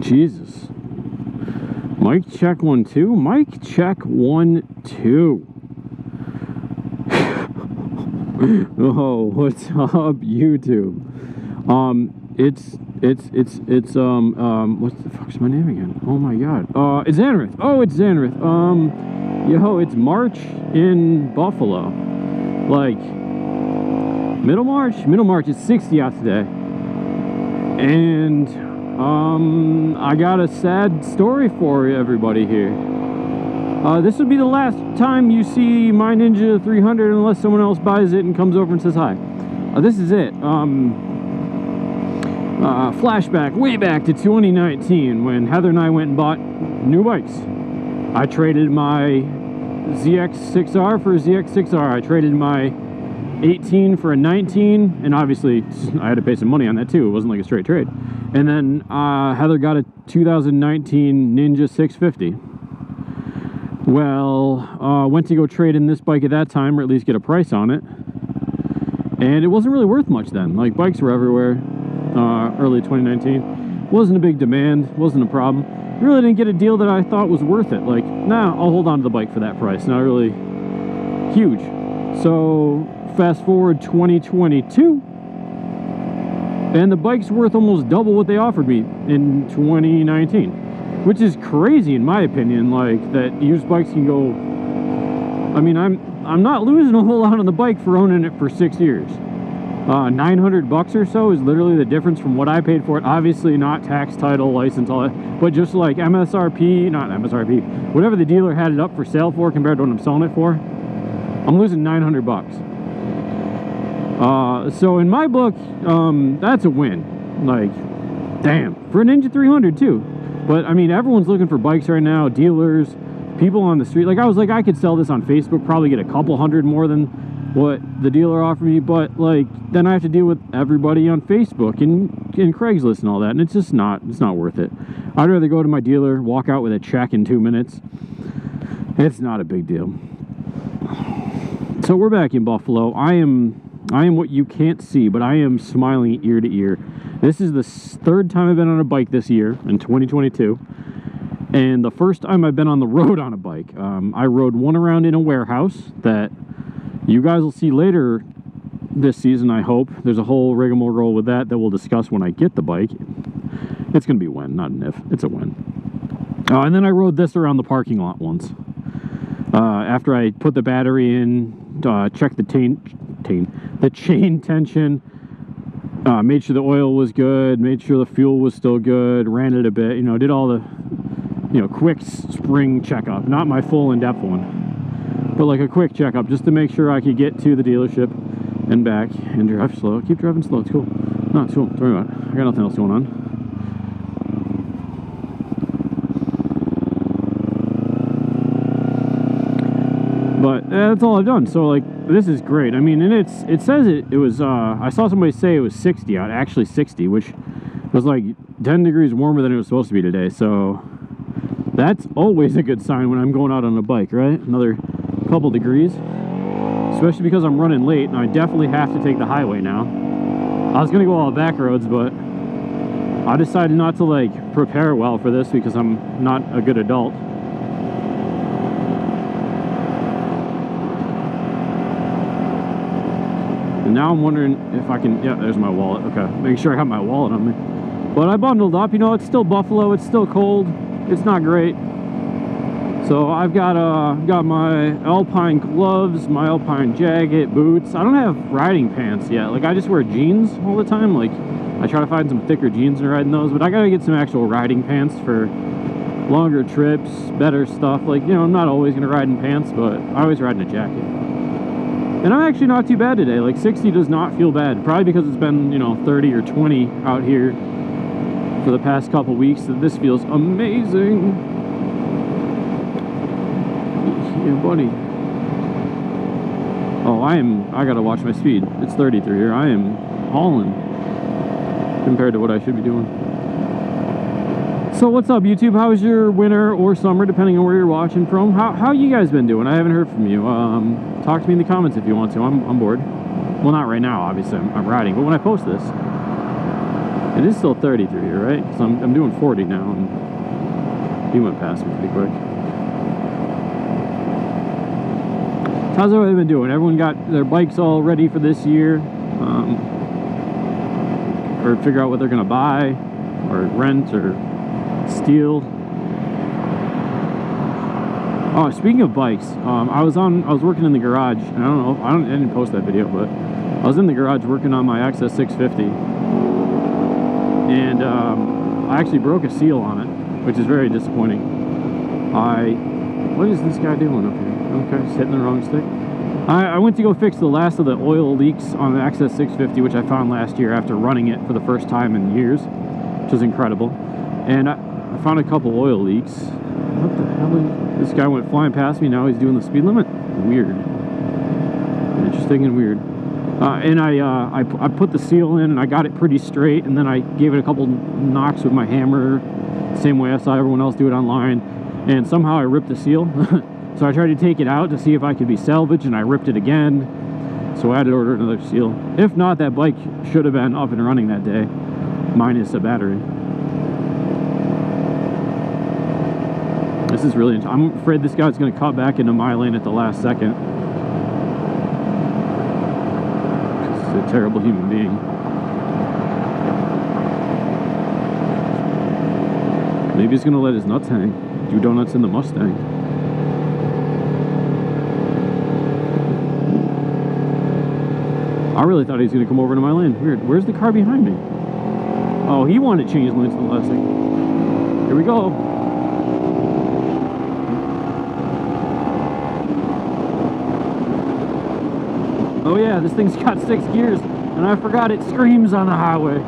Jesus. Mic check 1 2. Mic check 1 2. Oh, what's up, YouTube? It's what the fuck's my name again? Oh my god. It's Zanrith. Oh, it's Zanrith. Yo, it's March in Buffalo. Like middle March. It's 60 out today. And I got a sad story for everybody here. This would be the last time you see my Ninja 300 unless someone else buys it and comes over and says hi. This is it. Flashback way back to 2019 when Heather and I went and bought new bikes. I traded my ZX6R for a ZX6R. I traded my 18 for a 19, and obviously I had to pay some money on that too. It wasn't like a straight trade. And then Heather got a 2019 Ninja 650. Well, went to go trade in this bike at that time, or at least get a price on it, and it wasn't really worth much then. Like, bikes were everywhere. Early 2019 wasn't a big demand, wasn't a problem. Really didn't get a deal that I thought was worth it. Like, nah, I'll hold on to the bike for that price. Not really huge. So fast forward 2022, and the bike's worth almost double what they offered me in 2019, which is crazy in my opinion. Like, that used bikes can go, I mean, I'm not losing a whole lot on the bike for owning it for 6 years. 900 bucks or so is literally the difference from what I paid for it. Obviously not tax, title, license, all that, but just like MSRP, not MSRP, whatever the dealer had it up for sale for compared to what I'm selling it for, I'm losing 900 bucks. So in my book, that's a win. Like, damn, for a Ninja 300 too. But I mean, everyone's looking for bikes right now, dealers, people on the street. Like, I was like, I could sell this on Facebook, probably get a couple hundred more than what the dealer offered me, but like, then I have to deal with everybody on Facebook and Craigslist and all that, and it's just not, it's not worth it. I'd rather go to my dealer, walk out with a check in 2 minutes. It's not a big deal. So we're back in Buffalo. I am what you can't see, but I am smiling ear to ear. This is the third time I've been on a bike this year in 2022, and the first time I've been on the road on a bike. I rode one around in a warehouse that you guys will see later this season, I hope. There's a whole rigmarole with that we'll discuss when I get the bike. It's going to be a when, not an if. It's a when. And then I rode this around the parking lot once. After I put the battery in, checked the chain tension, made sure the oil was good, made sure the fuel was still good, ran it a bit, you know, did all the, you know, quick spring checkup. Not my full in-depth one, but like a quick checkup just to make sure I could get to the dealership and back and drive slow. Keep driving slow, it's cool. No, it's cool, don't worry about it. I got nothing else going on. But that's all I've done. So like, this is great. I mean, and it says it was, I saw somebody say it was 60 out, actually 60, which was like 10 degrees warmer than it was supposed to be today. So that's always a good sign when I'm going out on a bike, right? Another couple degrees, especially because I'm running late and I definitely have to take the highway now. I was gonna go all back roads, but I decided not to like prepare well for this because I'm not a good adult. And now I'm wondering if I can, yeah, there's my wallet. Okay, make sure I have my wallet on me. But I bundled up, you know, it's still Buffalo, it's still cold, it's not great. So I've got my Alpine gloves, my Alpine jacket, boots. I don't have riding pants yet. Like, I just wear jeans all the time. Like, I try to find some thicker jeans and ride in those, but I gotta get some actual riding pants for longer trips, better stuff. Like, you know, I'm not always gonna ride in pants, but I always ride in a jacket. And I'm actually not too bad today. Like, 60 does not feel bad. Probably because it's been, you know, 30 or 20 out here for the past couple weeks. That this feels amazing. Yeah, buddy. Oh, I gotta watch my speed. It's 30 through here. I am hauling compared to what I should be doing. So what's up, YouTube? How was your winter or summer, depending on where you're watching from? How you guys been doing? I haven't heard from you. Talk to me in the comments if you want to. I'm bored. Well, not right now, obviously. I'm riding, but when I post this. It is still 33 here, right? So I'm doing 40 now, and he went past me pretty quick. How's everybody been doing? Everyone got their bikes all ready for this year? Or figure out what they're gonna buy, or rent, or steal. Oh, speaking of bikes, I was working in the garage, and I didn't post that video, but I was in the garage working on my Access 650, and I actually broke a seal on it, which is very disappointing. What is this guy doing up here? Okay, just hitting the wrong stick. I went to go fix the last of the oil leaks on the Access 650, which I found last year after running it for the first time in years, which was incredible. And I found a couple oil leaks. What the hell is... This guy went flying past me, now he's doing the speed limit? Weird. Interesting and weird. And I put the seal in, and I got it pretty straight, and then I gave it a couple knocks with my hammer, same way I saw everyone else do it online, and somehow I ripped the seal. So I tried to take it out to see if I could be salvaged, and I ripped it again. So I had to order another seal. If not, that bike should have been up and running that day, minus a battery. This is really... I'm afraid this guy's going to cut back into my lane at the last second. He's a terrible human being. Maybe he's going to let his nuts hang. Do donuts in the Mustang. I really thought he was going to come over to my lane. Weird. Where's the car behind me? Oh, he wanted to change lanes at the last second. Here we go. Oh yeah, this thing's got 6 gears, and I forgot it screams on the highway.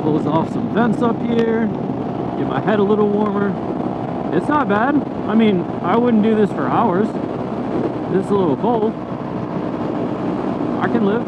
Close off some vents up here, get my head a little warmer. It's not bad. I mean, I wouldn't do this for hours. It's a little cold. I can live.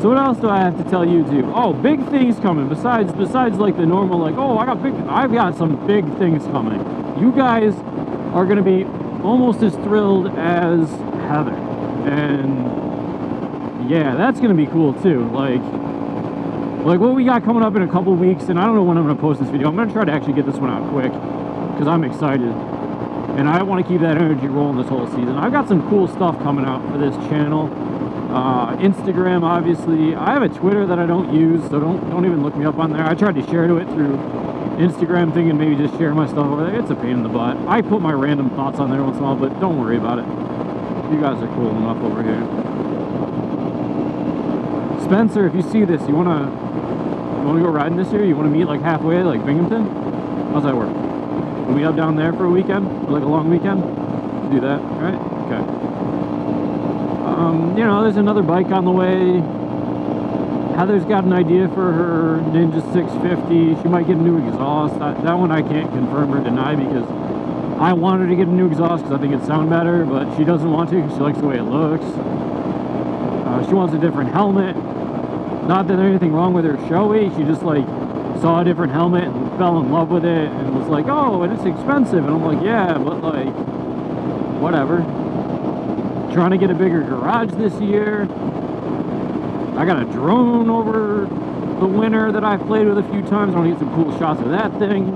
So what else do I have to tell you two? Oh, big things coming. Besides like the normal, like, oh, I've got some big things coming. You guys are gonna be almost as thrilled as Heather, and yeah, that's gonna be cool too. Like what we got coming up in a couple weeks, and I don't know when I'm gonna post this video. I'm gonna try to actually get this one out quick because I'm excited, and I want to keep that energy rolling this whole season. I've got some cool stuff coming out for this channel. Instagram, obviously. I have a Twitter that I don't use, so don't even look me up on there. I tried to share to it through Instagram, thinking maybe just share my stuff over there. It's a pain in the butt. I put my random thoughts on there once in a while, but don't worry about it. You guys are cool enough over here. Spencer, if you see this, you wanna go riding this year? You wanna meet like halfway, like Binghamton? How's that work? We'll meet up down there for a weekend, for like a long weekend. Do that, right? Okay. You know, there's another bike on the way. Heather's got an idea for her Ninja 650. She might get a new exhaust. That one I can't confirm or deny because I want her to get a new exhaust because I think it'd sound better, but she doesn't want to because she likes the way it looks. She wants a different helmet. Not that there's anything wrong with her showy. She just like saw a different helmet and fell in love with it and was like, oh, and it's expensive. And I'm like, yeah, but like, whatever. Trying to get a bigger garage this year. I got a drone over the winter that I've played with a few times. I want to get some cool shots of that thing.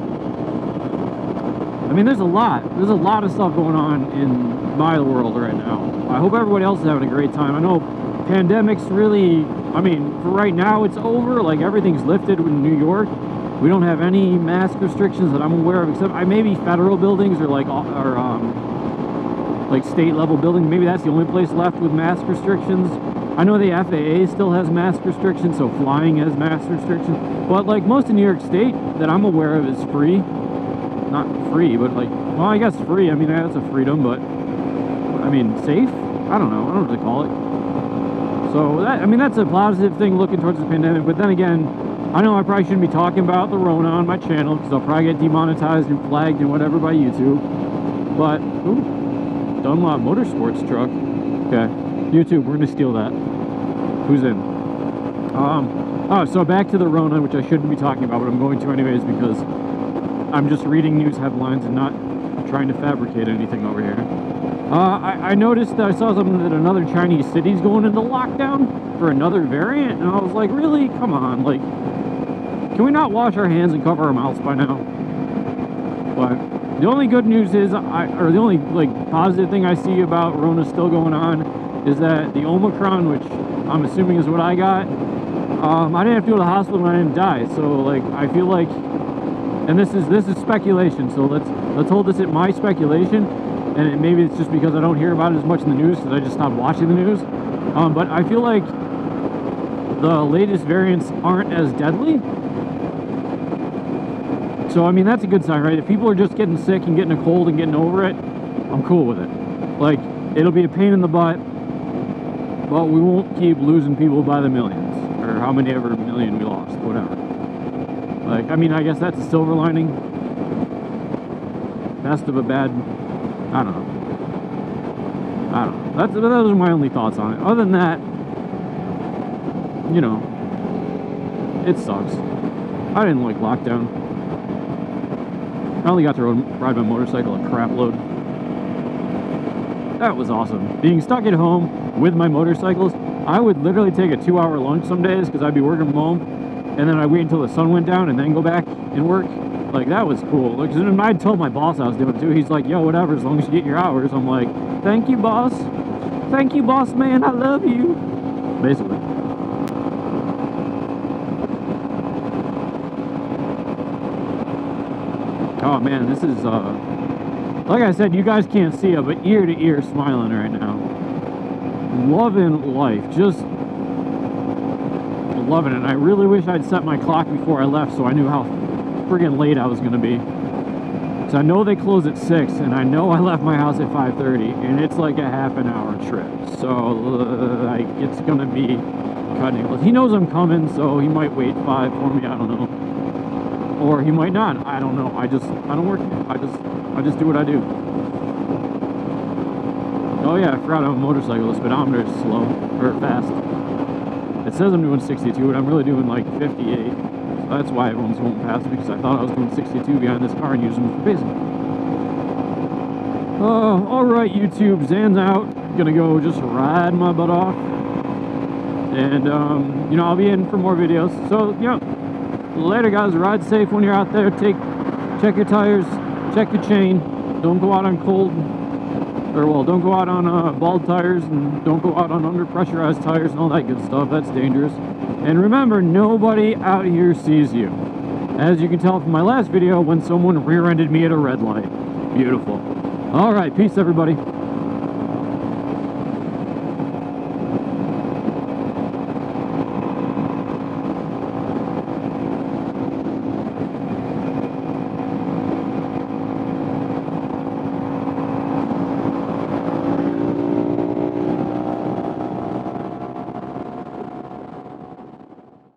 I mean, there's a lot of stuff going on in my world right now. I hope everybody else is having a great time. I know pandemic's really, I mean, for right now it's over. Like, everything's lifted in New York. We don't have any mask restrictions that I'm aware of, except maybe federal buildings or like state level buildings. Maybe that's the only place left with mask restrictions. I know the FAA still has mask restrictions, so flying has mask restrictions. But like most of New York State that I'm aware of is free. Not free, but like, well, I guess free. I mean, that's a freedom, but I mean, safe? I don't know what to call it. So that, I mean, that's a positive thing looking towards the pandemic. But then again, I know I probably shouldn't be talking about the Rona on my channel because I'll probably get demonetized and flagged and whatever by YouTube. But, ooh. Dunlop Motorsports truck. Okay. YouTube, we're gonna steal that. Who's in? Oh, so back to the Rona, which I shouldn't be talking about, but I'm going to anyways because I'm just reading news headlines and not trying to fabricate anything over here. I noticed that I saw something that another Chinese city's going into lockdown for another variant, and I was like, really? Come on, like, can we not wash our hands and cover our mouths by now? But the only good news is, or the only like positive thing I see about Rona still going on is that the Omicron, which I'm assuming is what I got, I didn't have to go to the hospital and I didn't die. So like, I feel like, and this is speculation. So let's hold this at my speculation, and maybe it's just because I don't hear about it as much in the news because I just stopped watching the news. But I feel like the latest variants aren't as deadly. So I mean, that's a good sign, right? If people are just getting sick and getting a cold and getting over it, I'm cool with it. Like, it'll be a pain in the butt, but we won't keep losing people by the millions, or how many ever million we lost, whatever. Like, I mean, I guess that's a silver lining. Best of a bad, I don't know. Those are my only thoughts on it. Other than that, you know, it sucks. I didn't like lockdown. I only got to ride my motorcycle a crap load. That was awesome. Being stuck at home with my motorcycles, I would literally take a 2-hour lunch some days because I'd be working from home, and then I'd wait until the sun went down and then go back and work. Like, that was cool. Like, I told my boss I was doing it too. He's like, yo, whatever, as long as you get your hours. I'm like, thank you, boss. Thank you, boss man. I love you. Basically. Oh man, this is, like I said, you guys can't see it, but ear to ear smiling right now. Loving life, just loving it. I really wish I'd set my clock before I left so I knew how friggin' late I was gonna be. So I know they close at 6, and I know I left my house at 5:30, and it's like a half an hour trip. So, like, it's gonna be cutting it. He knows I'm coming, so he might wait 5 for me, I don't know. Or he might not. I don't know. I don't work here. I just do what I do. Oh yeah, I forgot I'm a motorcycle. The speedometer is slow or fast. It says I'm doing 62, but I'm really doing like 58. So that's why everyone's going past, because I thought I was doing 62 behind this car and using them for pacing. All right, YouTube, Zan's out. Gonna go just ride my butt off, and you know, I'll be in for more videos. So yeah. Later guys, ride safe when you're out there. Check your tires, check your chain. Don't go out on cold, or well, don't go out on bald tires, and don't go out on under pressurized tires and all that good stuff. That's dangerous. And remember, nobody out here sees you. As you can tell from my last video, when someone rear-ended me at a red light. Beautiful. All right, peace everybody.